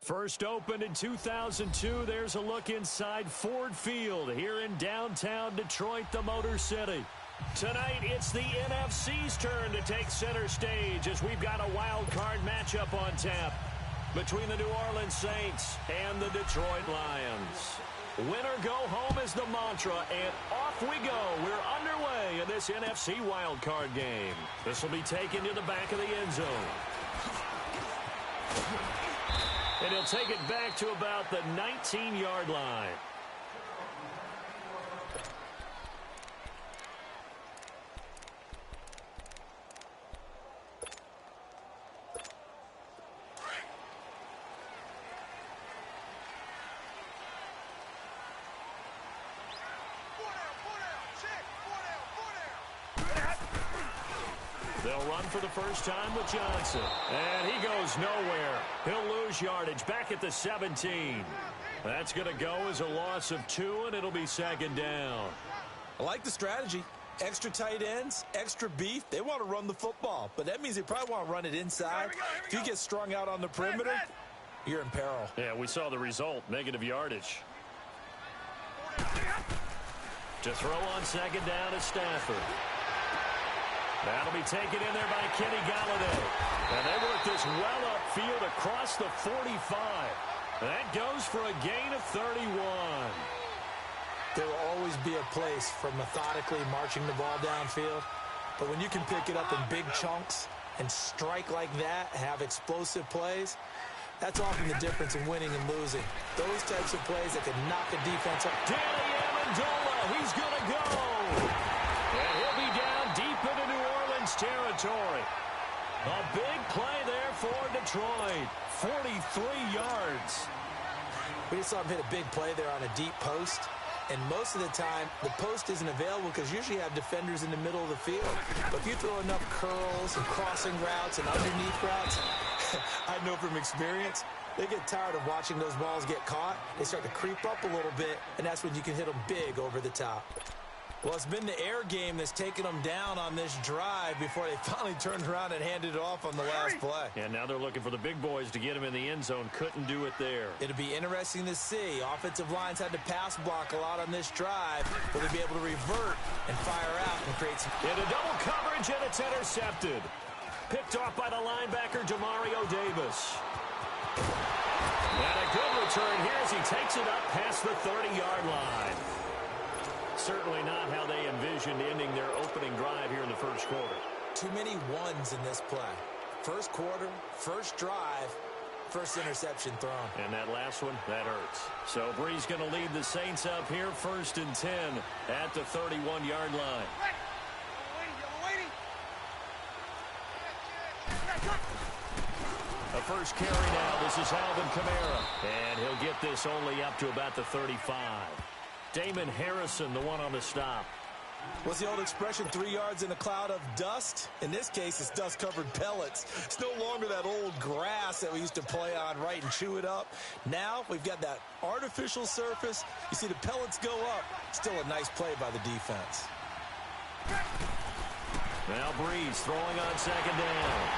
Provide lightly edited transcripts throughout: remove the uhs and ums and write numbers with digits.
First opened in 2002, there's a look inside Ford Field here in downtown Detroit, the Motor City. Tonight, it's the NFC's turn to take center stage as we've got a wild card matchup on tap between the New Orleans Saints and the Detroit Lions. Win or go home is the mantra, and off we go. We're underway in this NFC wild card game. This will be taken to the back of the end zone. And he'll take it back to about the 19-yard line. They'll run for the first time with Johnson. And he goes nowhere. He'll lose yardage back at the 17. That's going to go as a loss of 2, and it'll be second down. I like the strategy. Extra tight ends, extra beef. They want to run the football, but that means they probably want to run it inside. If you get strung out on the perimeter, you're in peril. Yeah, we saw the result, negative yardage. To throw on second down is Stafford. That'll be taken in there by Kenny Golladay. And they work this well upfield across the 45. That goes for a gain of 31. There will always be a place for methodically marching the ball downfield. But when you can pick it up in big chunks and strike like that, have explosive plays, that's often the difference in winning and losing. Those types of plays that can knock a defense up. Danny Amendola, he's going to go. And he'll be down deep into New Orleans territory. A big play there for Detroit. 43 yards. We just saw him hit a big play there on a deep post. And most of the time, the post isn't available because usually you have defenders in the middle of the field. But if you throw enough curls and crossing routes and underneath routes, I know from experience, they get tired of watching those balls get caught. They start to creep up a little bit, and that's when you can hit them big over the top. Well, it's been the air game that's taken them down on this drive before they finally turned around and handed it off on the last play. And now they're looking for the big boys to get him in the end zone. Couldn't do it there. It'll be interesting to see. Offensive lines had to pass block a lot on this drive. Will they be able to revert and fire out and create some... Into double coverage, and it's intercepted. Picked off by the linebacker, Demario Davis. And a good return here as he takes it up past the 30-yard line. Certainly not how they envisioned ending their opening drive here in the first quarter. Too many ones in this play. First quarter, first drive, first interception thrown. And that last one, that hurts. So Brees going to lead the Saints up here, 1st and 10 at the 31-yard line. A first carry now. This is Alvin Kamara. And he'll get this only up to about the 35. Damon Harrison, the one on the stop. What's the old expression, 3 yards in a cloud of dust? In this case, it's dust-covered pellets. It's no longer that old grass that we used to play on, right, and chew it up. Now we've got that artificial surface. You see the pellets go up. Still a nice play by the defense. Now Brees throwing on second down.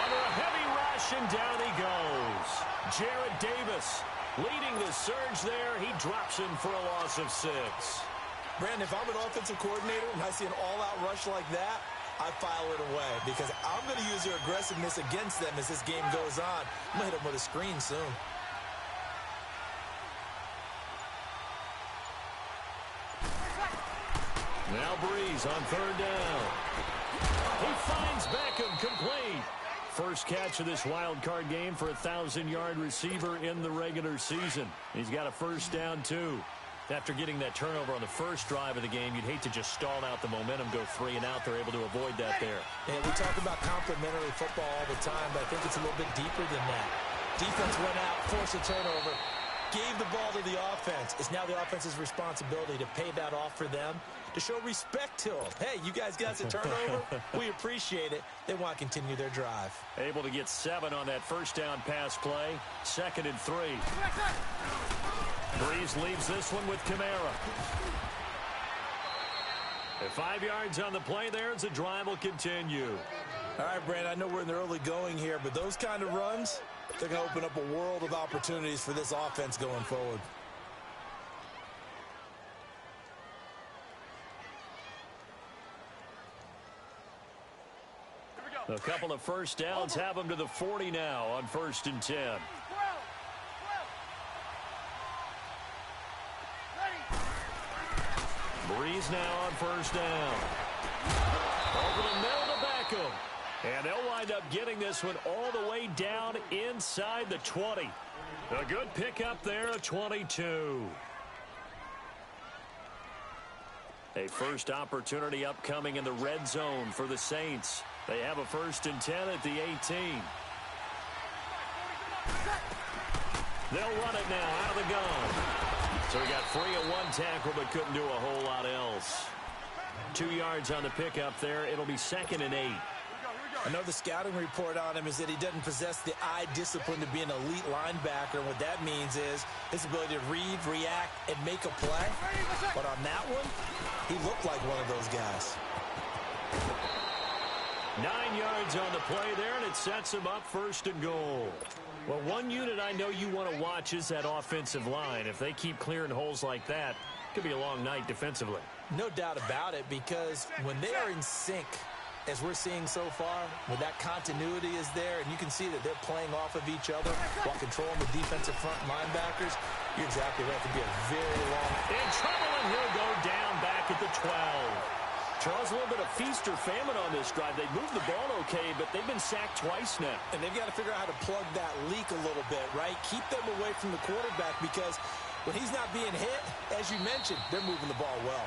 Under a heavy rush, and down he goes. Jarrad Davis leading the surge there. He drops him for a loss of 6. Brandon, if I'm an offensive coordinator and I see an all-out rush like that, I file it away because I'm going to use their aggressiveness against them as this game goes on. I'm going to hit them with a screen soon. Now Brees on 3rd down. He finds Beckham complete. First catch of this wild card game for a 1,000-yard receiver in the regular season. He's got a first down, too. After getting that turnover on the first drive of the game, you'd hate to just stall out the momentum, go 3 and out. They're able to avoid that there. And we talk about complementary football all the time, but I think it's a little bit deeper than that. Defense went out, forced a turnover, gave the ball to the offense. It's now the offense's responsibility to pay that off for them, to show respect to them. Hey, you guys got the turnover. We appreciate it. They want to continue their drive. Able to get 7 on that first down pass play. 2nd and 3. Brees leaves this one with Kamara. And 5 yards on the play there as the drive will continue. All right, Brandon, I know we're in the early going here, but those kind of runs, they're going to open up a world of opportunities for this offense going forward. A couple of first downs have them to the 40 now on 1st and 10. Breeze now on 1st down. Over the middle to Beckham. And they'll wind up getting this one all the way down inside the 20. A good pickup there at 22. A first opportunity upcoming in the red zone for the Saints. They have a 1st and 10 at the 18. They'll run it now out of the gun. So he got free of one tackle but couldn't do a whole lot else. 2 yards on the pickup there. It'll be 2nd and 8. I know the scouting report on him is that he doesn't possess the eye discipline to be an elite linebacker. And what that means is his ability to read, react, and make a play. But on that one, he looked like one of those guys. 9 yards on the play there, and it sets him up 1st and goal. Well, one unit I know you want to watch is that offensive line. If they keep clearing holes like that, it could be a long night defensively. No doubt about it, because when they are in sync, as we're seeing so far, when that continuity is there, and you can see that they're playing off of each other while controlling the defensive front linebackers, you're exactly right. It could be a very long... In trouble, and he'll go down back at the 12. Charles, a little bit of feast or famine on this drive. They moved the ball okay, but they've been sacked twice now. And they've got to figure out how to plug that leak a little bit, right? Keep them away from the quarterback, because when he's not being hit, as you mentioned, they're moving the ball well.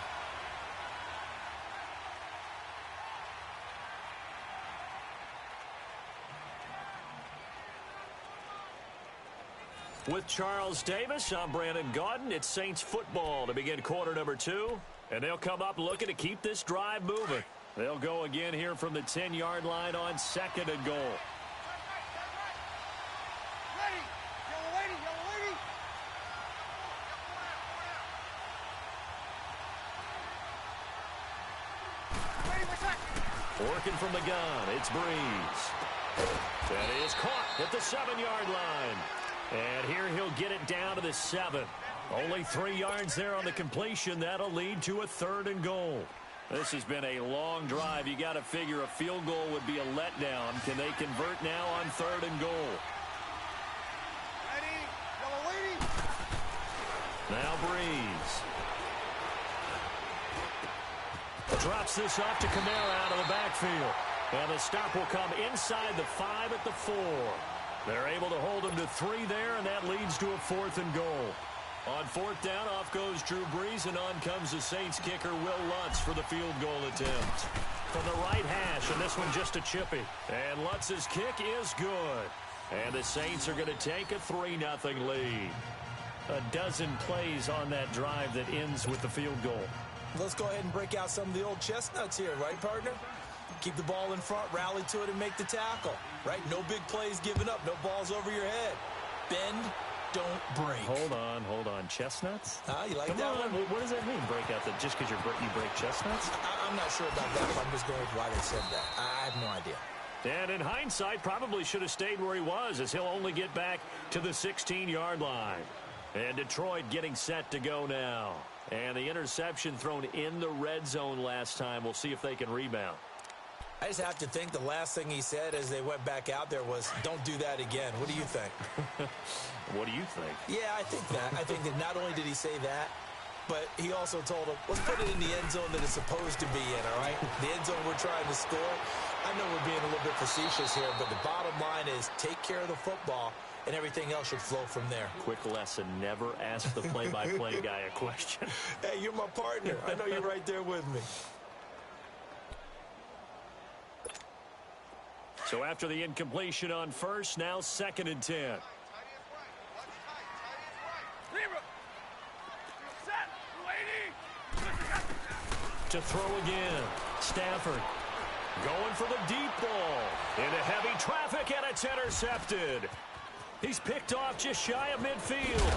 With Charles Davis, I'm Brandon Gaudin. It's Saints football to begin quarter number 2. And they'll come up looking to keep this drive moving. They'll go again here from the 10-yard line on 2nd and goal. Working from the gun, it's Breeze. And he is caught at the 7-yard line. And here he'll get it down to the 7. Only 3 yards there on the completion. That'll lead to a 3rd and goal. This has been a long drive. You got to figure a field goal would be a letdown. Can they convert now on 3rd and goal? Ready, yellow lady. Now Breeze. Drops this off to Kamara out of the backfield. And the stop will come inside the 5 at the 4. They're able to hold him to 3 there, and that leads to a 4th and goal. On 4th down, off goes Drew Brees, and on comes the Saints kicker, Will Lutz, for the field goal attempt. From the right hash, and this one just a chippy. And Lutz's kick is good. And the Saints are going to take a 3-0 lead. A dozen plays on that drive that ends with the field goal. Let's go ahead and break out some of the old chestnuts here, right, partner? Keep the ball in front, rally to it, and make the tackle, right? No big plays given up, no balls over your head. Bend, don't break. Hold on. Chestnuts? You like Come that on. one? What does that mean, break out? That just because you break chestnuts? I'm not sure about that, but I'm just going with why they said that. I have no idea. And in hindsight, probably should have stayed where he was, as he'll only get back to the 16-yard line. And Detroit getting set to go now. And the interception thrown in the red zone last time. We'll see if they can rebound. I just have to think the last thing he said as they went back out there was, don't do that again. What do you think? What do you think? Yeah, I think that. I think that not only did he say that, but he also told him, let's put it in the end zone that it's supposed to be in, all right? The end zone we're trying to score. I know we're being a little bit facetious here, but the bottom line is take care of the football, and everything else should flow from there. Quick lesson, never ask the play-by-play guy a question. Hey, you're my partner. I know you're right there with me. So after the incompletion on 1st, now 2nd and 10. To throw again. Stafford going for the deep ball. Into heavy traffic, and it's intercepted. He's picked off just shy of midfield.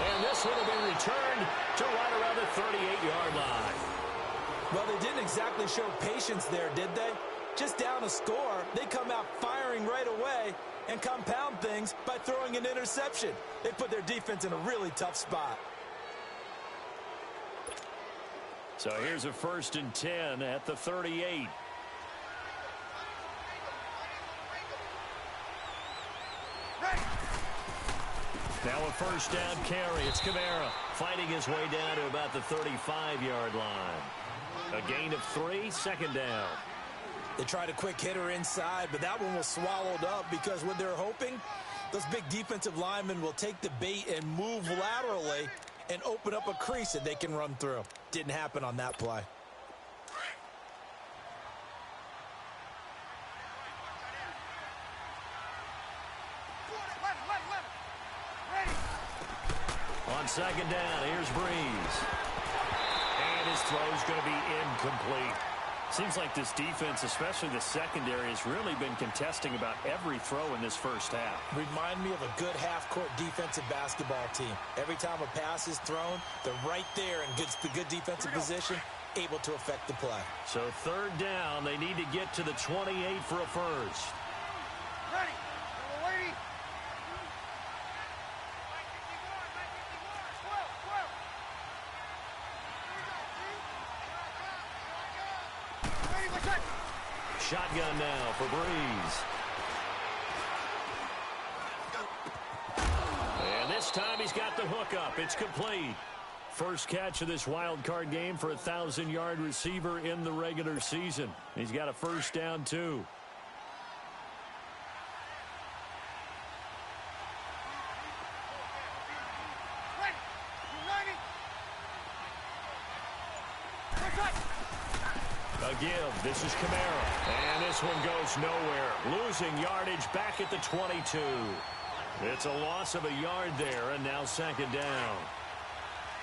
And this one will be returned to right around the 38-yard line. Well, they didn't exactly show patience there, did they? Just down a score, they come out firing right away and compound things by throwing an interception. They put their defense in a really tough spot. So here's a 1st and 10 at the 38. Now a 1st down carry. It's Kamara fighting his way down to about the 35-yard line. A gain of 3, 2nd down. They tried a quick hitter inside, but that one was swallowed up because what they're hoping, those big defensive linemen will take the bait and move laterally and open up a crease that they can run through. Didn't happen on that play. On 2nd down, here's Breeze. And his throw's going to be incomplete. Seems like this defense, especially the secondary, has really been contesting about every throw in this first half. Remind me of a good half-court defensive basketball team. Every time a pass is thrown, they're right there in good defensive position, able to affect the play. So 3rd down, they need to get to the 28 for a first. Ready. Waiting. Shotgun now for Breeze. And this time he's got the hook up. It's complete. First catch of this wild card game for a 1,000-yard receiver in the regular season. He's got a 1st down, too. A give. This is Kamara. And this one goes nowhere. Losing yardage back at the 22. It's a loss of a yard there, and now 2nd down.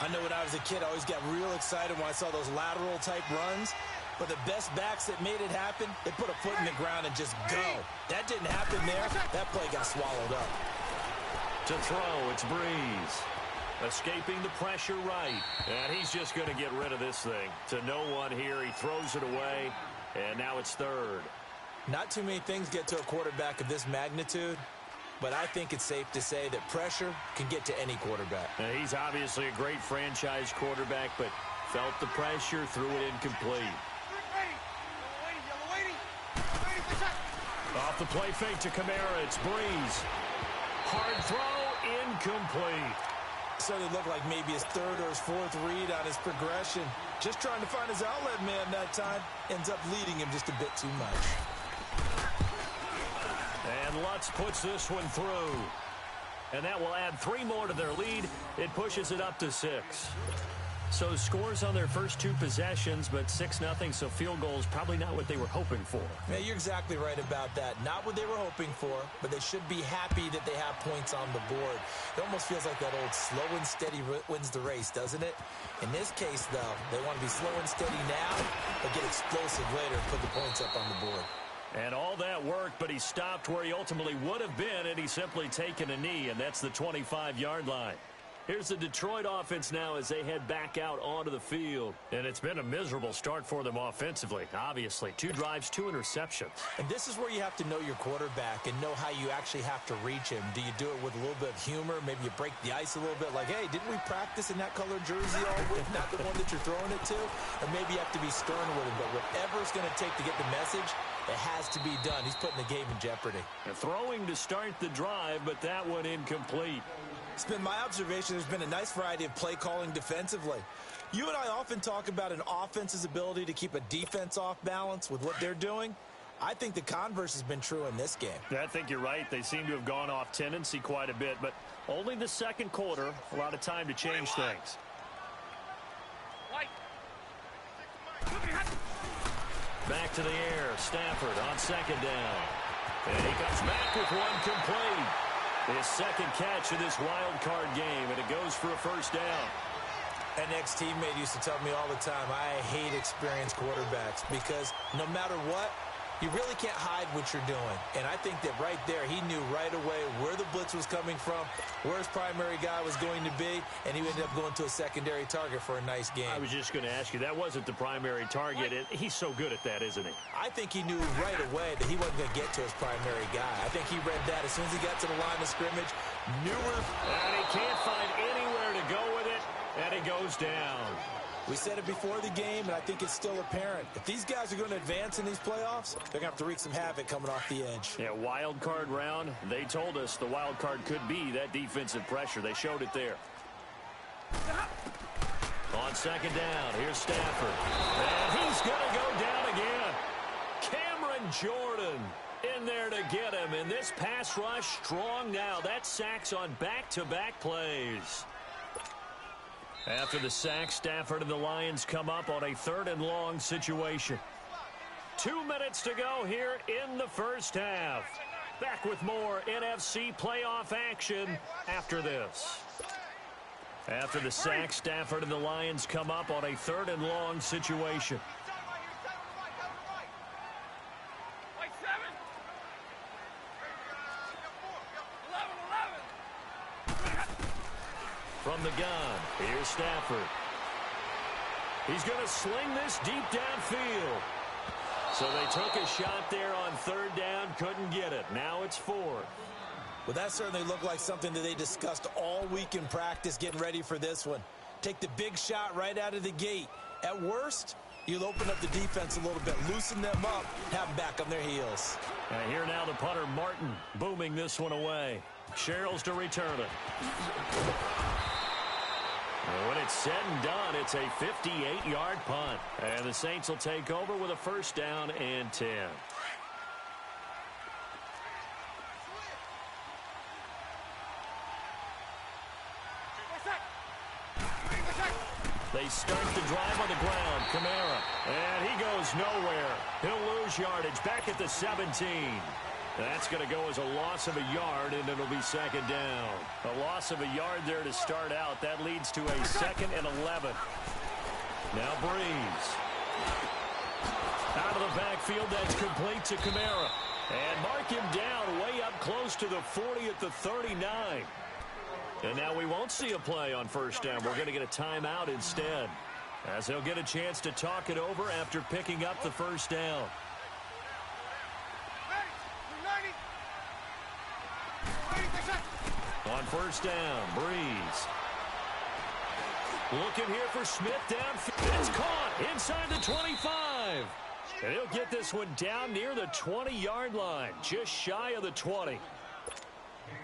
I know when I was a kid, I always got real excited when I saw those lateral-type runs. But the best backs that made it happen, they put a foot in the ground and just go. That didn't happen there. That play got swallowed up. To throw, it's Breeze. Escaping the pressure right. And he's just going to get rid of this thing. To no one here. He throws it away. And now it's 3rd. Not too many things get to a quarterback of this magnitude. But I think it's safe to say that pressure can get to any quarterback. Now, he's obviously a great franchise quarterback, but felt the pressure, threw it incomplete. Off the play fake to Kamara. It's Breeze. Hard throw, incomplete. So it looked like maybe his 3rd or his 4th read on his progression. Just trying to find his outlet man that time. Ends up leading him just a bit too much. And Lutz puts this one through. And that will add 3 more to their lead. It pushes it up to 6. So scores on their first 2 possessions, but 6-0, so field goals probably not what they were hoping for. Yeah, you're exactly right about that. Not what they were hoping for, but they should be happy that they have points on the board. It almost feels like that old slow and steady wins the race, doesn't it? In this case, though, they want to be slow and steady now, but get explosive later and put the points up on the board. And all that worked, but he stopped where he ultimately would have been, and he's simply taken a knee, and that's the 25-yard line. Here's the Detroit offense now as they head back out onto the field. And it's been a miserable start for them offensively, obviously. 2 drives, 2 interceptions. And this is where you have to know your quarterback and know how you actually have to reach him. Do you do it with a little bit of humor? Maybe you break the ice a little bit like, hey, didn't we practice in that color jersey all week? Not the one that you're throwing it to? Or maybe you have to be stern with him. But whatever it's going to take to get the message, it has to be done. He's putting the game in jeopardy. And throwing to start the drive, but that one incomplete. It's been my observation there's been a nice variety of play calling defensively. You and I often talk about an offense's ability to keep a defense off balance with what they're doing. I think the converse has been true in this game. I think you're right. They seem to have gone off tendency quite a bit, but only the 2nd quarter, a lot of time to change things. Back to the air. Stafford on 2nd down. And he comes back with one complete. His 2nd catch of this wild card game, and it goes for a 1st down. An ex-teammate used to tell me all the time, I hate experienced quarterbacks because no matter what, You really can't hide what you're doing. And I think that right there, he knew right away where the blitz was coming from, where his primary guy was going to be, and he ended up going to a secondary target for a nice game. I was just going to ask you, that wasn't the primary target. He's so good at that, isn't he? I think he knew right away that he wasn't going to get to his primary guy. I think he read that as soon as he got to the line of scrimmage, knew where. And he can't find anywhere to go with it, and he goes down. We said it before the game, and I think it's still apparent. If these guys are going to advance in these playoffs, they're going to have to wreak some havoc coming off the edge. Yeah, wild card round. They told us the wild card could be that defensive pressure. They showed it there. On second down, here's Stafford. And he's going to go down again. Cameron Jordan in there to get him. And this pass rush strong now. That's sacks on back-to-back plays. After the sack, Stafford and the Lions come up on a 3rd and long situation. 2 minutes to go here in the first half. Back with more NFC playoff action after this. After the sack, Stafford and the Lions come up on a 3rd and long situation. From the gun, here's Stafford. He's going to sling this deep downfield. So they took a shot there on 3rd down, couldn't get it. Now it's 4th. Well, that certainly looked like something that they discussed all week in practice, getting ready for this one. Take the big shot right out of the gate. At worst, you'll open up the defense a little bit, loosen them up, have them back on their heels. And here now the punter, Martin, booming this one away. Sherrills to return it. When it's said and done, it's a 58-yard punt. And the Saints will take over with a 1st down and 10. They start the drive on the ground. Kamara. And he goes nowhere. He'll lose yardage back at the 17. That's going to go as a loss of a yard, and it'll be 2nd down. A loss of a yard there to start out. That leads to a 2nd and 11. Now Breeze. Out of the backfield, that's complete to Kamara. And mark him down way up close to the 40 at the 39. And now we won't see a play on 1st down. We're going to get a timeout instead, as they'll get a chance to talk it over after picking up the 1st down. On 1st down, Breeze. Looking here for Smith downfield. It's caught inside the 25. And he'll get this one down near the 20-yard line, just shy of the 20.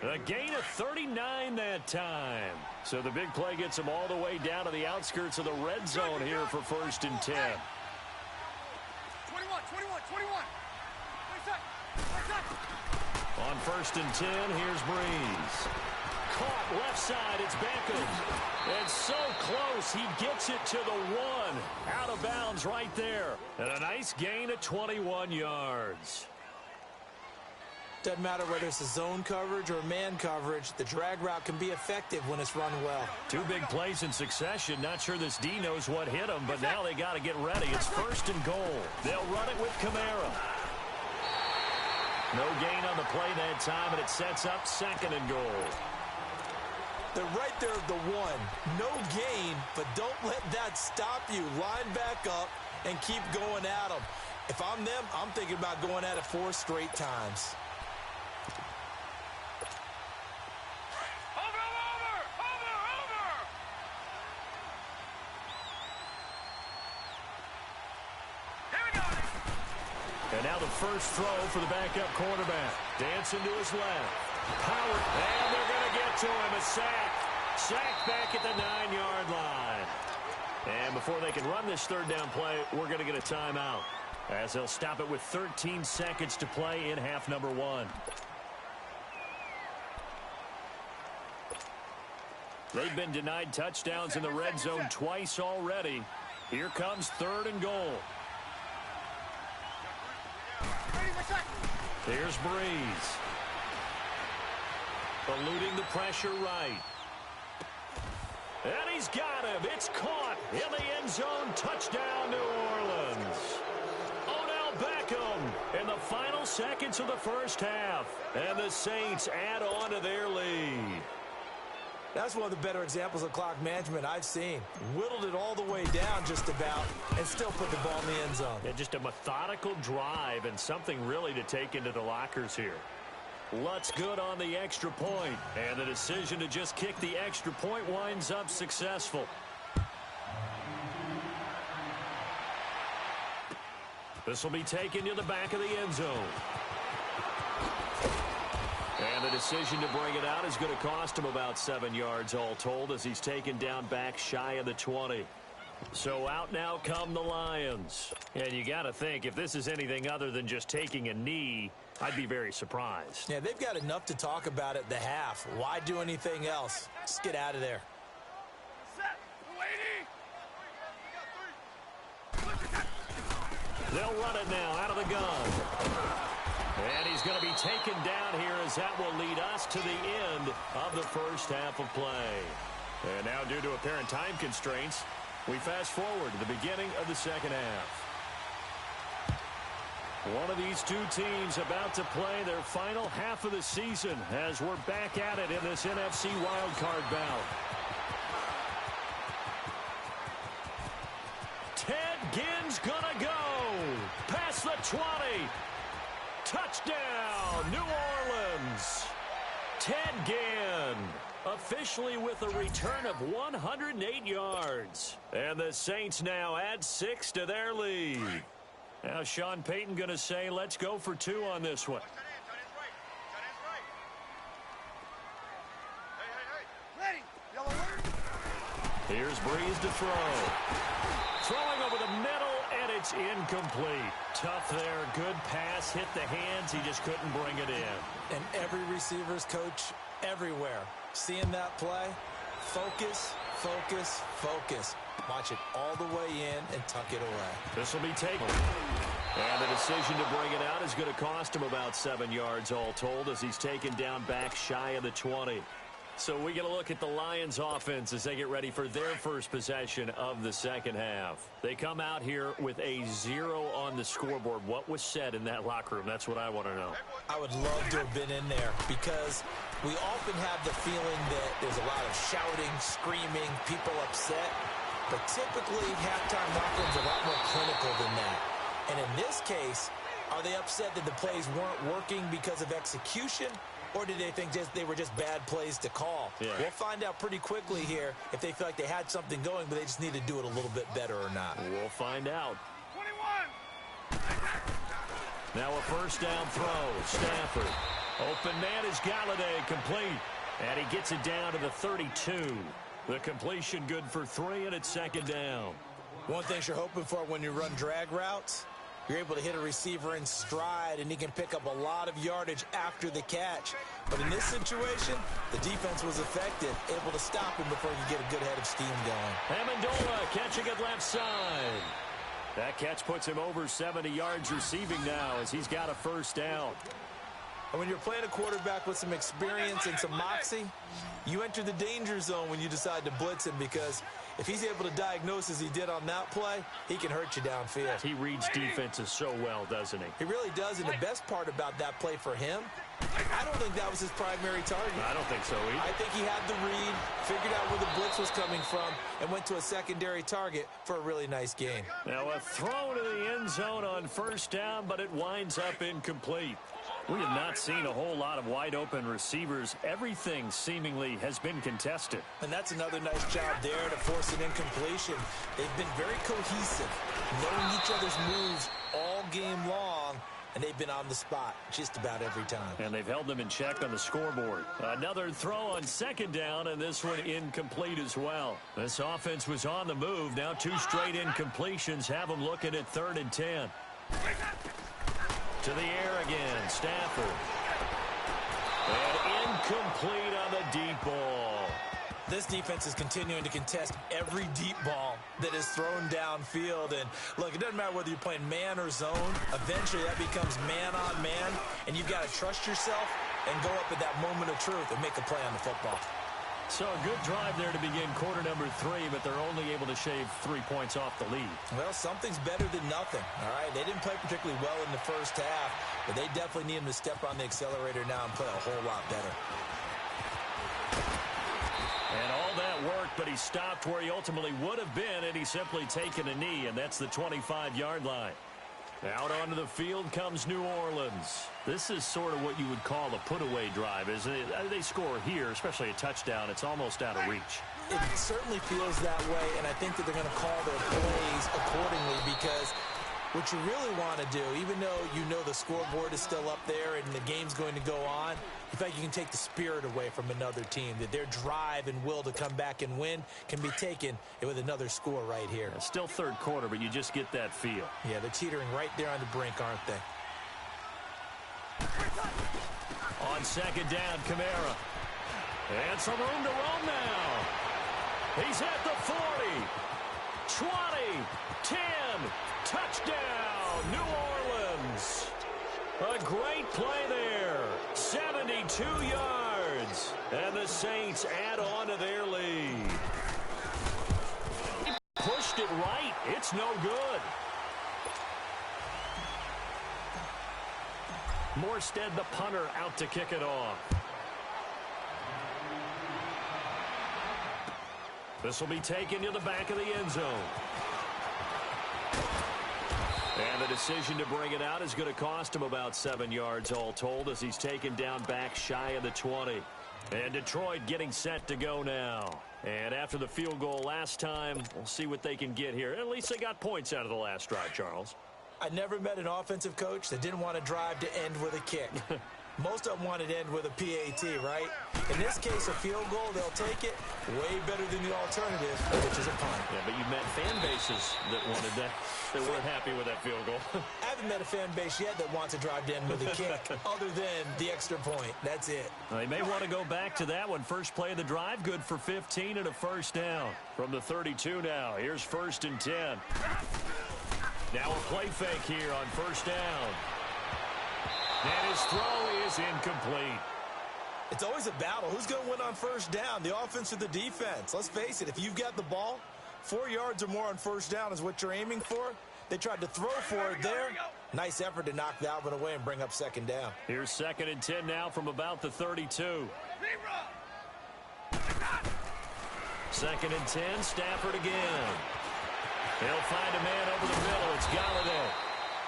A gain of 39 that time. So the big play gets him all the way down to the outskirts of the red zone here for 1st and 10. 21. On 1st and 10, here's Breeze. Caught left side, it's Beckham. And so close, he gets it to the 1. Out of bounds right there. And a nice gain of 21 yards. Doesn't matter whether it's a zone coverage or man coverage, the drag route can be effective when it's run well. 2 big plays in succession. Not sure this D knows what hit him, but now they got to get ready. It's 1st and goal. They'll run it with Kamara. No gain on the play that time, and it sets up 2nd and goal. They're right there at the 1. No gain, but don't let that stop you. Line back up and keep going at them. If I'm them, I'm thinking about going at it 4 straight times. And now the first throw for the backup quarterback. Dancing to his left. Power. And they're going to get to him. A sack. Sack back at the 9-yard line. And before they can run this 3rd down play, we're going to get a timeout, as they'll stop it with 13 seconds to play in half number 1. They've been denied touchdowns in the red zone twice already. Here comes 3rd and goal. Here's Breeze. Eluding the pressure right. And he's got him. It's caught in the end zone. Touchdown, New Orleans. Odell Beckham in the final seconds of the first half. And the Saints add on to their lead. That's one of the better examples of clock management I've seen. Whittled it all the way down just about and still put the ball in the end zone. Yeah, just a methodical drive and something really to take into the lockers here. Lutz good on the extra point, and the decision to just kick the extra point winds up successful. This will be taken to the back of the end zone. And the decision to bring it out is going to cost him about 7 yards all told as he's taken down back shy of the 20. So out now come the Lions. And you got to think, if this is anything other than just taking a knee, I'd be very surprised. Yeah, they've got enough to talk about at the half. Why do anything else? Just get out of there. They'll run it now out of the gun. And he's going to be taken down here as that will lead us to the end of the first half of play. And now, due to apparent time constraints, we fast forward to the beginning of the second half. One of these two teams about to play their final half of the season as we're back at it in this NFC wildcard bout. Ted Ginn's gonna go past the 20. Touchdown, New Orleans. Ted Ginn officially with a return of 108 yards. And the Saints now add 6 to their lead. Now Sean Payton going to say, let's go for 2 on this one. Here's Breeze to throw. Throwing over the middle, and it's incomplete. Tough there. Good pass. Hit the hands. He just couldn't bring it in. And every receiver's coach everywhere. Seeing that play, focus, focus, focus. Watch it all the way in and tuck it away. This will be taken. And the decision to bring it out is going to cost him about 7 yards all told as he's taken down back shy of the 20. So we get a look at the Lions offense as they get ready for their first possession of the second half. They come out here with a 0 on the scoreboard. What was said in that locker room? That's what I want to know. I would love to have been in there because we often have the feeling that there's a lot of shouting, screaming, people upset. But typically, halftime locker rooms are a lot more clinical than that. And in this case, are they upset that the plays weren't working because of execution? Or did they think they were just bad plays to call? Yeah. We'll find out pretty quickly here if they feel like they had something going, but they just need to do it a little bit better or not. We'll find out. 21. Now a first down throw. Stafford. Open man is Galladay, complete. And he gets it down to the 32. The completion good for 3, and it's second down. One thing you're hoping for when you run drag routes, you're able to hit a receiver in stride, and he can pick up a lot of yardage after the catch. But in this situation, the defense was effective, able to stop him before he could get a good head of steam going. Amendola catching it left side. That catch puts him over 70 yards receiving now as he's got a first down. And when you're playing a quarterback with some experience and some moxie, you enter the danger zone when you decide to blitz him because if he's able to diagnose as he did on that play, he can hurt you downfield. He reads defenses so well, doesn't he? He really does, and the best part about that play for him, I don't think that was his primary target. I don't think so either. I think he had the read, figured out where the blitz was coming from, and went to a secondary target for a really nice game. Now a throw to the end zone on first down, but it winds up incomplete. We have not seen a whole lot of wide-open receivers. Everything seemingly has been contested. And that's another nice job there to force an incompletion. They've been very cohesive, knowing each other's moves all game long, and they've been on the spot just about every time. And they've held them in check on the scoreboard. Another throw on second down, and this one incomplete as well. This offense was on the move. Now 2 straight incompletions have them looking at 3rd and 10. To the air again, Stafford. And incomplete on the deep ball. This defense is continuing to contest every deep ball that is thrown downfield. And look, it doesn't matter whether you're playing man or zone. Eventually that becomes man on man, and you've got to trust yourself and go up at that moment of truth and make a play on the football. So a good drive there to begin quarter number 3, but they're only able to shave 3 points off the lead. Well, something's better than nothing, all right? They didn't play particularly well in the first half, but they definitely need him to step on the accelerator now and play a whole lot better. And all that worked, but he stopped where he ultimately would have been, and he's simply taken a knee, and that's the 25-yard line. Out onto the field comes New Orleans. This is sort of what you would call a put-away drive, isn't it? They score here, especially a touchdown. It's almost out of reach. It certainly feels that way, and I think that they're going to call their plays accordingly because what you really want to do, even though you know the scoreboard is still up there and the game's going to go on, in fact, you can take the spirit away from another team, that their drive and will to come back and win can be taken with another score right here. It's still third quarter, but you just get that feel. Yeah, they're teetering right there on the brink, aren't they? On second down, Kamara. And some room to run now. He's at the 40, 20, 10, touchdown, New Orleans. A great play there, 72 yards, and the Saints add on to their lead. He pushed it right, it's no good. Morstead, the punter, out to kick it off. This will be taken to the back of the end zone. And the decision to bring it out is going to cost him about 7 yards all told as he's taken down back shy of the 20. And Detroit getting set to go now. And after the field goal last time, we'll see what they can get here. At least they got points out of the last drive, Charles. I never met an offensive coach that didn't want to drive to end with a kick. Most of them wanted to end with a PAT, right? In this case, a field goal, they'll take it way better than the alternative, which is a punt. Yeah, but you met fan bases that wanted that. They weren't happy with that field goal. I haven't met a fan base yet that wants to drive to end with a kick other than the extra point. That's it. They may want to go back to that one. First play of the drive, good for 15 and a first down. From the 32 now, here's 1st and 10. Now a play fake here on first down. And his throw is incomplete. It's always a battle. Who's going to win on first down, the offense or the defense? Let's face it, if you've got the ball, 4 yards or more on first down is what you're aiming for. They tried to throw for it there. Nice effort to knock that one away and bring up second down. Here's 2nd and 10 now from about the 32. 2nd and 10, Stafford again. He'll find a man over the middle. It's Galladay.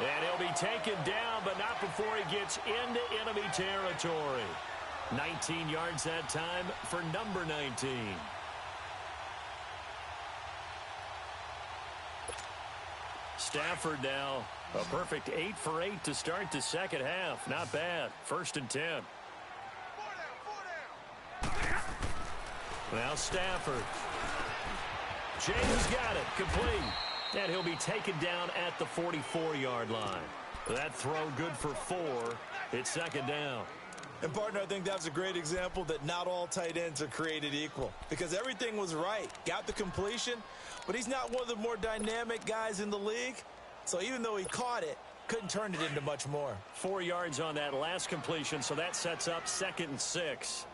And he'll be taken down, but not before he gets into enemy territory. 19 yards that time for number 19. Stafford now, a perfect 8 for 8 to start the second half. Not bad. 1st and 10. Now Stafford. James got it. Complete. And he'll be taken down at the 44-yard line. That throw good for 4. It's 2nd down. And, partner, I think that's a great example that not all tight ends are created equal. Because everything was right. Got the completion, but he's not one of the more dynamic guys in the league. So even though he caught it, couldn't turn it into much more. 4 yards on that last completion, so that sets up 2nd and 6.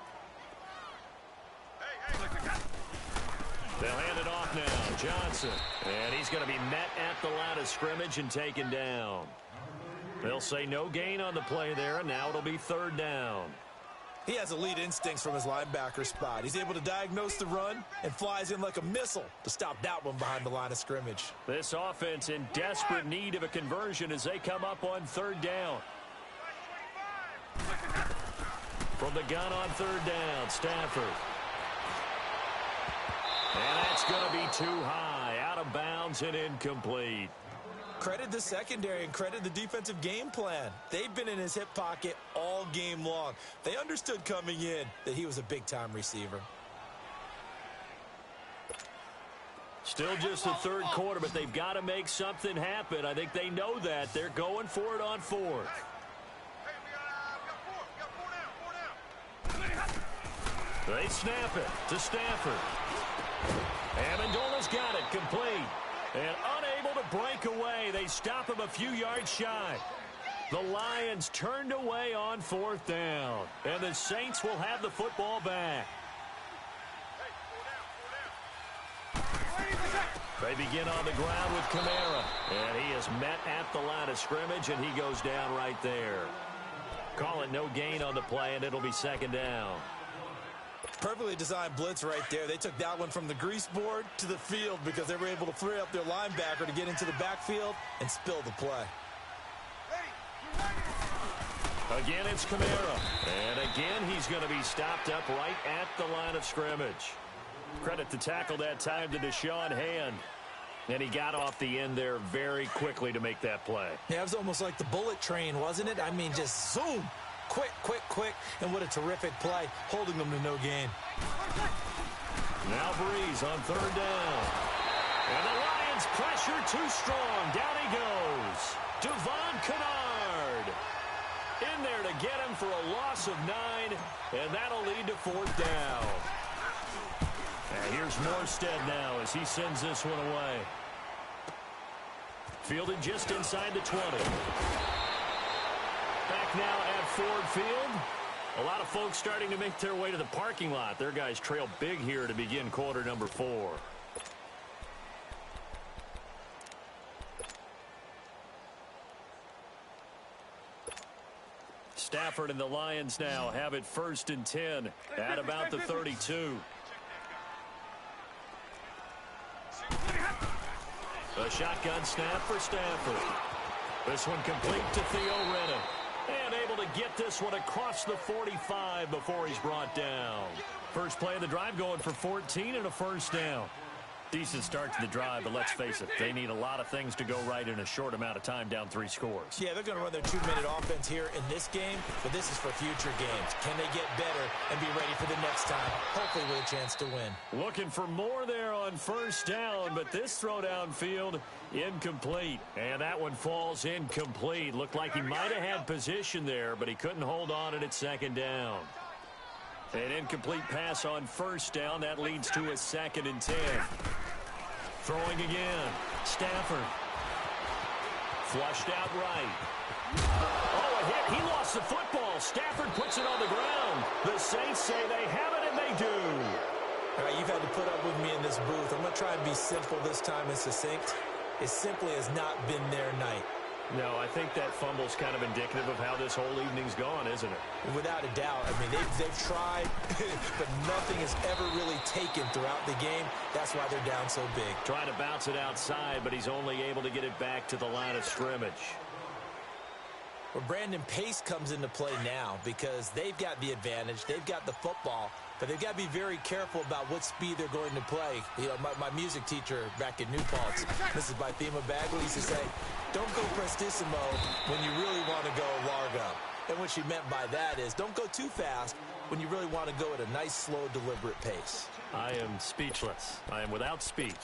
They'll hand it off now. Johnson. And he's going to be met at the line of scrimmage and taken down. They'll say no gain on the play there, and now it'll be 3rd down. He has elite instincts from his linebacker spot. He's able to diagnose the run and flies in like a missile to stop that one behind the line of scrimmage. This offense in desperate need of a conversion as they come up on 3rd down. From the gun on 3rd down, Stafford. And that's going to be too high, out of bounds and incomplete. Credit the secondary and credit the defensive game plan. They've been in his hip pocket all game long. They understood coming in that he was a big-time receiver. Still just the 3rd quarter, but they've got to make something happen. I think they know that. They're going for it on 4th. They snap it to Stafford. Amendola's got it complete. And unable to break away. They stop him a few yards shy. The Lions turned away on 4th down. And the Saints will have the football back. They begin on the ground with Kamara. And he is met at the line of scrimmage, and he goes down right there. Call it no gain on the play, and it'll be second down. Perfectly designed blitz right there. They took that one from the grease board to the field because they were able to free up their linebacker to get into the backfield and spill the play. Again, it's Kamara. And again, he's going to be stopped up right at the line of scrimmage. Credit the tackle that time to Deshaun Hand. And he got off the end there very quickly to make that play. Yeah, it was almost like the bullet train, wasn't it? I mean, just zoom. Quick, quick, quick. And what a terrific play, holding them to no gain. Now Breeze on third down. And the Lions pressure too strong. Down he goes. Devon Kennard in there to get him for a loss of 9. And that'll lead to fourth down. And here's Morstead now as he sends this one away. Fielded just inside the 20. Back now at Ford Field. A lot of folks starting to make their way to the parking lot. Their guys trail big here to begin quarter number 4. Stafford and the Lions now have it 1st and 10 at about the 32. A shotgun snap for Stafford. This one complete to Theo Riddick. And able to get this one across the 45 before he's brought down. First play of the drive going for 14 and a first down. Decent start to the drive, but let's face it, they need a lot of things to go right in a short amount of time, down 3 scores. Yeah, they're going to run their 2-minute offense here in this game, but this is for future games. Can they get better and be ready for the next time, hopefully with a chance to win? Looking for more there on first down, but this throw downfield incomplete. And that one falls incomplete. Looked like he might have had position there, but he couldn't hold on it at second down. An incomplete pass on first down. That leads to a 2nd and 10. Throwing again. Stafford. Flushed out right. Oh, a hit. He lost the football. Stafford puts it on the ground. The Saints say they have it, and they do. All right, you've had to put up with me in this booth. I'm going to try and be simple this time and succinct. It simply has not been their night. No, I think that fumble's kind of indicative of how this whole evening's gone, isn't it? Without a doubt. I mean, they've tried, but nothing has ever really taken throughout the game. That's why they're down so big. Trying to bounce it outside, but he's only able to get it back to the line of scrimmage. Well, Brandon, pace comes into play now because they've got the advantage. They've got the football, but they've got to be very careful about what speed they're going to play. You know, my music teacher back in New Paltz, Mrs. Bythema Bagley, used to say, don't go prestissimo when you really want to go largo. And what she meant by that is don't go too fast when you really want to go at a nice, slow, deliberate pace. I am speechless. I am without speech.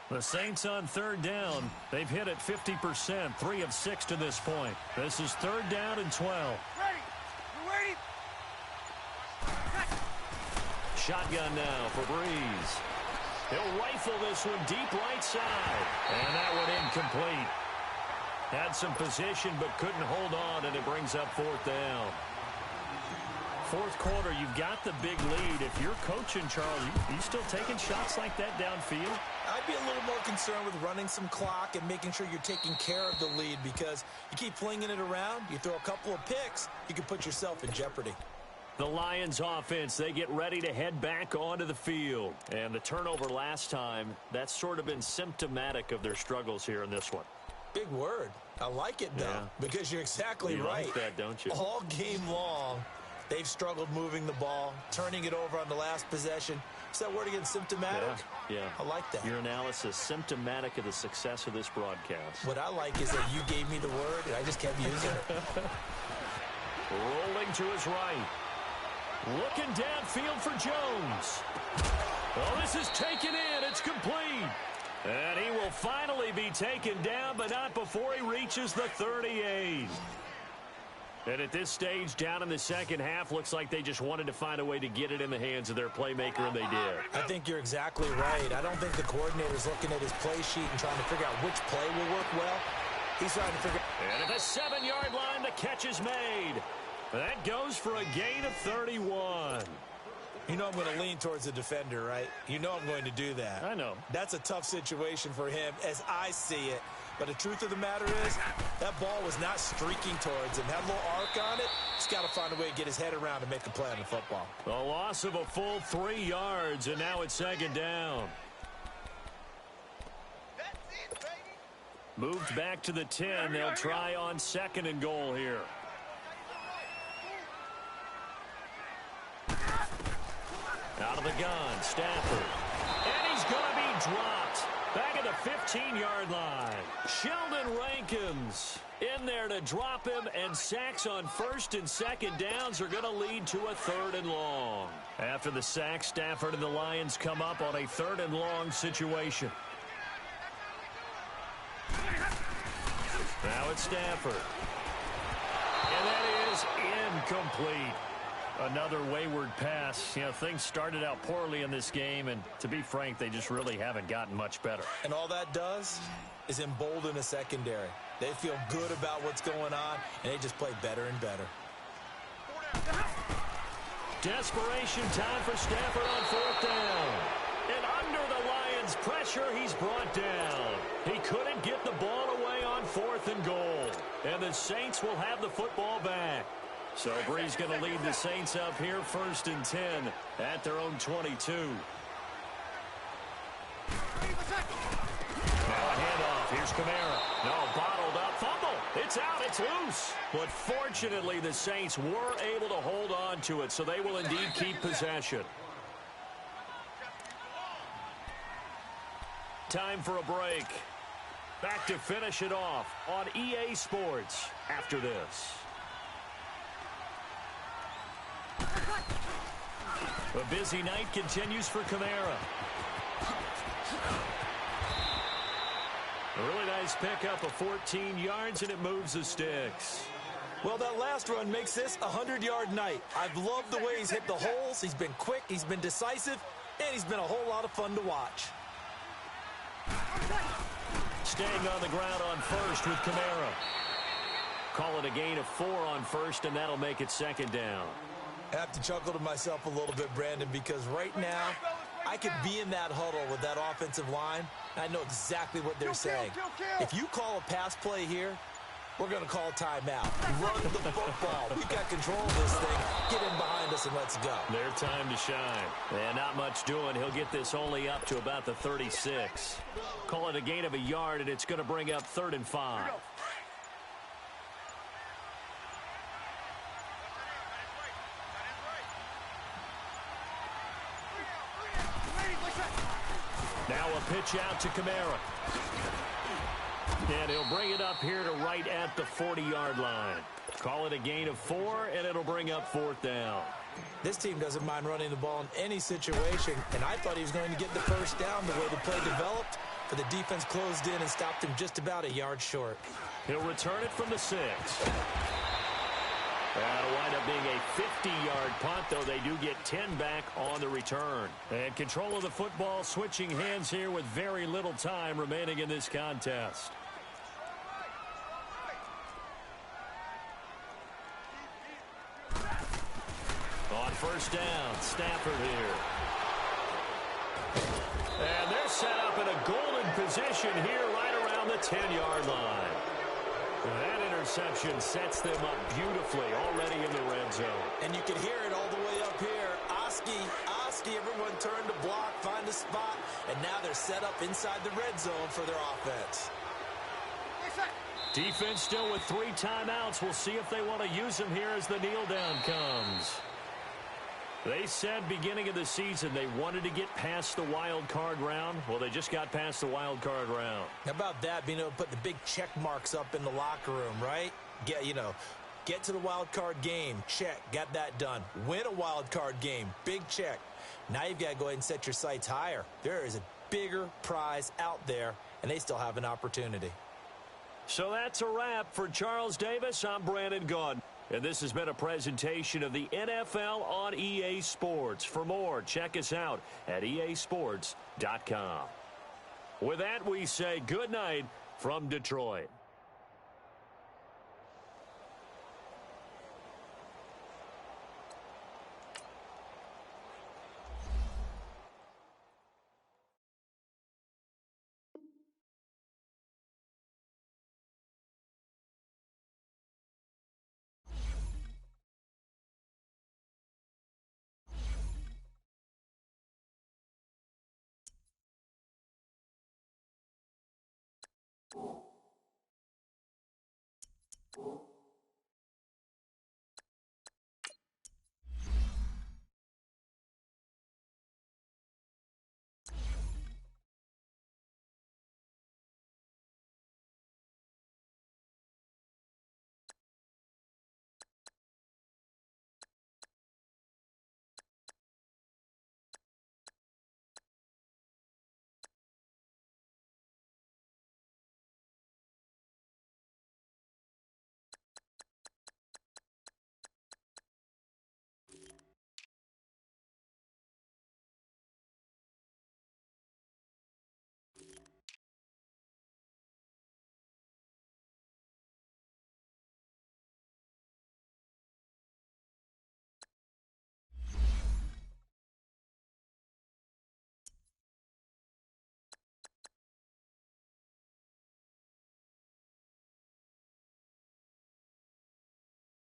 The Saints on third down. They've hit it 50%, 3 of 6 to this point. This is 3rd down and 12. Ready. We're waiting. Shotgun now for Breeze. He'll rifle this one deep right side. And that one incomplete. Had some position but couldn't hold on, and it brings up 4th down. 4th quarter, you've got the big lead. If you're coaching, Charles, you still taking shots like that downfield? I'd be a little more concerned with running some clock and making sure you're taking care of the lead because you keep flinging it around, you throw a couple of picks, you can put yourself in jeopardy. The Lions offense, they get ready to head back onto the field. And the turnover last time, that's sort of been symptomatic of their struggles here in this one. Big word. I like it, though, because you're exactly right. You like that, don't you? All game long, they've struggled moving the ball, turning it over on the last possession. Is that word again, symptomatic? Yeah. I like that. Your analysis, symptomatic of the success of this broadcast. What I like is that you gave me the word, and I just kept using it. Rolling to his right. Looking downfield for Jones. Oh, this is taken in. It's complete. And he will finally be taken down, but not before he reaches the 38. And at this stage, down in the second half, looks like they just wanted to find a way to get it in the hands of their playmaker, and they did. I think you're exactly right. I don't think the coordinator's looking at his play sheet and trying to figure out which play will work well. He's trying to figure out. And at the 7-yard line, the catch is made. That goes for a gain of 31. You know I'm going to lean towards the defender, right? You know I'm going to do that. I know. That's a tough situation for him as I see it. But the truth of the matter is, that ball was not streaking towards him. Had a little arc on it. Just got to find a way to get his head around and make a play on the football. A loss of a full 3 yards, and now it's second down. That's it, baby. Moved back to the 10. They'll try on second and goal here. Out of the gun, Stafford. And he's going to be dropped. Back at the 15-yard line. Sheldon Rankins in there to drop him, and sacks on first and second downs are going to lead to a 3rd and long. After the sack, Stafford and the Lions come up on a 3rd and long situation. Now it's Stafford. And that is incomplete. Another wayward pass. You know, things started out poorly in this game, and to be frank, they just really haven't gotten much better. And all that does is embolden the secondary. They feel good about what's going on, and they just play better and better. Desperation time for Stafford on 4th down. And under the Lions' pressure, he's brought down. He couldn't get the ball away on 4th and goal. And the Saints will have the football back. So Bree's going to lead the Saints up here 1st and 10 at their own 22. Now a handoff. Here's Kamara. No, bottled up. Fumble. It's out. It's loose. But fortunately, the Saints were able to hold on to it, so they will indeed keep possession. Time for a break. Back to finish it off on EA Sports after this. A busy night continues for Kamara. A really nice pickup of 14 yards, and it moves the sticks. Well, that last run makes this a 100-yard night. I've loved the way he's hit the holes. He's been quick, he's been decisive, and he's been a whole lot of fun to watch. Staying on the ground on first with Kamara. Call it a gain of 4 on first, and that'll make it second down. I have to chuckle to myself a little bit, Brandon, because right now I could be in that huddle with that offensive line, and I know exactly what they're saying. If you call a pass play here, we're going to call timeout. Run the football. We've got control of this thing. Get in behind us and let's go. Their time to shine. And not much doing. He'll get this only up to about the 36. Call it a gain of a yard, and it's going to bring up 3rd and 5. Now a pitch out to Kamara. And he'll bring it up here to right at the 40-yard line. Call it a gain of 4, and it'll bring up 4th down. This team doesn't mind running the ball in any situation, and I thought he was going to get the first down the way the play developed, but the defense closed in and stopped him just about a yard short. He'll return it from the 6. That'll wind up being a 50-yard punt, though they do get 10 back on the return. And control of the football switching hands here with very little time remaining in this contest. On first down, Stafford here. And they're set up in a golden position here right around the 10-yard line. That interception sets them up beautifully already in the red zone. And you can hear it all the way up here. Oski, everyone turned to block, find a spot, and now they're set up inside the red zone for their offense. Defense still with 3 timeouts. We'll see if they want to use them here as the kneel down comes. They said beginning of the season they wanted to get past the wild card round. Well, they just got past the wild card round. How about that, being able to put the big check marks up in the locker room, right? Get to the wild card game, check, got that done. Win a wild card game, big check. Now you've got to go ahead and set your sights higher. There is a bigger prize out there, and they still have an opportunity. So that's a wrap for Charles Davis. I'm Brandon Gaudin. And this has been a presentation of the NFL on EA Sports. For more, check us out at easports.com. With that, we say good night from Detroit. you